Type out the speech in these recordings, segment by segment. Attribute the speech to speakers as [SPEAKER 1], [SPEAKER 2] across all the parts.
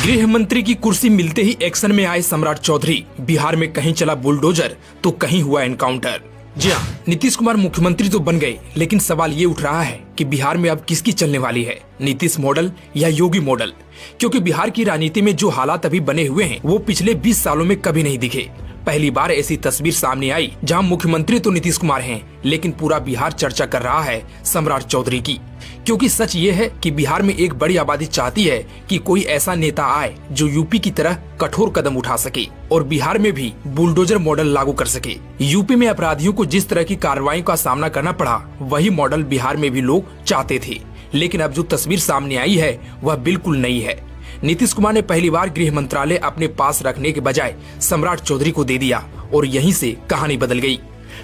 [SPEAKER 1] गृह मंत्री की कुर्सी मिलते ही एक्शन में आए सम्राट चौधरी। बिहार में कहीं चला बुलडोजर तो कहीं हुआ एनकाउंटर। जी हाँ, नीतीश कुमार मुख्यमंत्री तो बन गए, लेकिन सवाल ये उठ रहा है कि बिहार में अब किसकी चलने वाली है, नीतीश मॉडल या योगी मॉडल। क्योंकि बिहार की राजनीति में जो हालात अभी बने हुए हैं वो पिछले 20 सालों में कभी नहीं दिखे। पहली बार ऐसी तस्वीर सामने आई जहां मुख्यमंत्री तो नीतीश कुमार हैं, लेकिन पूरा बिहार चर्चा कर रहा है सम्राट चौधरी की। क्योंकि सच ये है कि बिहार में एक बड़ी आबादी चाहती है कि कोई ऐसा नेता आए जो यूपी की तरह कठोर कदम उठा सके और बिहार में भी बुलडोजर मॉडल लागू कर सके। यूपी में अपराधियों को जिस तरह की कार्रवाई का सामना करना पड़ा, वही मॉडल बिहार में भी लोग चाहते थे। लेकिन अब जो तस्वीर सामने आई है वह बिल्कुल नई है। नीतीश कुमार ने पहली बार गृह मंत्रालय अपने पास रखने के बजाय सम्राट चौधरी को दे दिया और यहीं से कहानी बदल गई।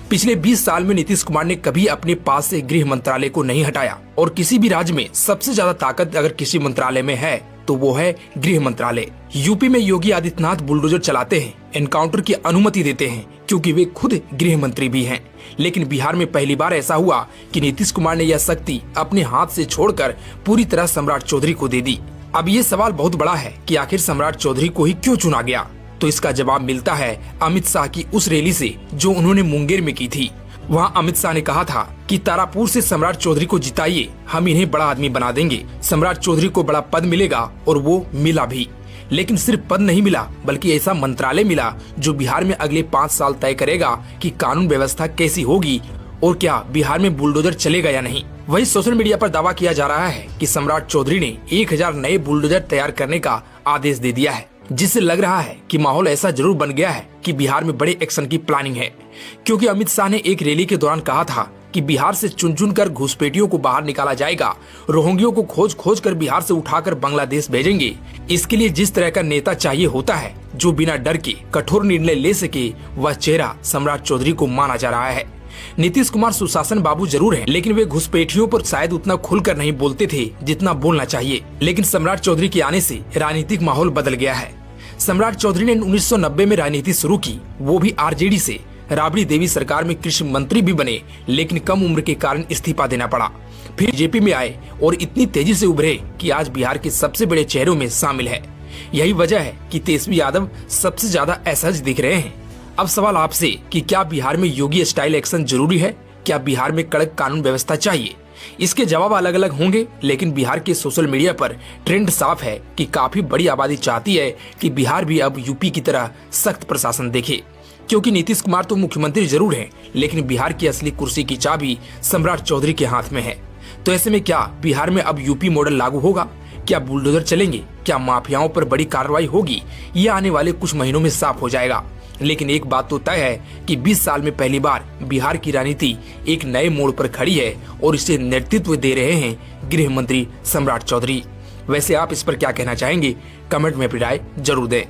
[SPEAKER 1] पिछले 20 साल में नीतीश कुमार ने कभी अपने पास से गृह मंत्रालय को नहीं हटाया और किसी भी राज्य में सबसे ज्यादा ताकत अगर किसी मंत्रालय में है तो वो है गृह मंत्रालय। यूपी में योगी आदित्यनाथ बुलडोजर चलाते हैं, एनकाउंटर की अनुमति देते हैं क्योंकि वे खुद गृह मंत्री भी हैं। लेकिन बिहार में पहली बार ऐसा हुआ कि नीतीश कुमार ने यह शक्ति अपने हाथ से छोड़कर पूरी तरह सम्राट चौधरी को दे दी। अब ये सवाल बहुत बड़ा है कि आखिर सम्राट चौधरी को ही क्यों चुना गया। तो इसका जवाब मिलता है अमित शाह की उस रैली से जो उन्होंने मुंगेर में की थी। वहाँ अमित शाह ने कहा था कि तारापुर से सम्राट चौधरी को जिताइए, हम इन्हें बड़ा आदमी बना देंगे। सम्राट चौधरी को बड़ा पद मिलेगा और वो मिला भी। लेकिन सिर्फ पद नहीं मिला बल्कि ऐसा मंत्रालय मिला जो बिहार में अगले 5 साल तय करेगा कि कानून व्यवस्था कैसी होगी और क्या बिहार में बुलडोजर चलेगा या नहीं। वही सोशल मीडिया पर दावा किया जा रहा है कि सम्राट चौधरी ने 1000 नए बुलडोजर तैयार करने का आदेश दे दिया है, जिससे लग रहा है कि माहौल ऐसा जरूर बन गया है कि बिहार में बड़े एक्शन की प्लानिंग है। क्योंकि अमित शाह ने एक रैली के दौरान कहा था कि बिहार से चुन चुन कर घुसपैठियों को बाहर निकाला जाएगा, रोहिंग्यों को खोज खोज कर बिहार से उठाकर बांग्लादेश भेजेंगे। इसके लिए जिस तरह का नेता चाहिए होता है जो बिना डर के कठोर निर्णय ले सके, वह चेहरा सम्राट चौधरी को माना जा रहा है। नीतीश कुमार सुशासन बाबू जरूर हैं, लेकिन वे घुसपैठियों पर शायद उतना खुलकर नहीं बोलते थे जितना बोलना चाहिए। लेकिन सम्राट चौधरी के आने से राजनीतिक माहौल बदल गया है। सम्राट चौधरी ने 1990 में राजनीति शुरू की, वो भी आरजेडी से। राबड़ी देवी सरकार में कृषि मंत्री भी बने, लेकिन कम उम्र के कारण इस्तीफा देना पड़ा। फिर बीजेपी में आए और इतनी तेजी से उभरे कि आज बिहार के सबसे बड़े चेहरों में शामिल है। यही वजह है कि तेजस्वी यादव सबसे ज्यादा असहज दिख रहे हैं। अब सवाल आपसे कि क्या बिहार में योगी स्टाइल एक्शन जरूरी है? क्या बिहार में कड़क कानून व्यवस्था चाहिए? इसके जवाब अलग अलग होंगे, लेकिन बिहार के सोशल मीडिया पर ट्रेंड साफ है कि काफी बड़ी आबादी चाहती है कि बिहार भी अब यूपी की तरह सख्त प्रशासन देखे। क्योंकि नीतीश कुमार तो मुख्यमंत्री जरूर हैं, लेकिन बिहार की असली कुर्सी की चाबी सम्राट चौधरी के हाथ में है। तो ऐसे में क्या बिहार में अब यूपी मॉडल लागू होगा? क्या बुलडोजर चलेंगे? क्या माफियाओं पर बड़ी कार्रवाई होगी? ये आने वाले कुछ महीनों में साफ हो जाएगा। लेकिन एक बात तो तय है कि 20 साल में पहली बार बिहार की राजनीति एक नए मोड़ पर खड़ी है और इसे नेतृत्व दे रहे हैं गृह मंत्री सम्राट चौधरी। वैसे आप इस पर क्या कहना चाहेंगे? कमेंट में अपनी राय जरूर दें।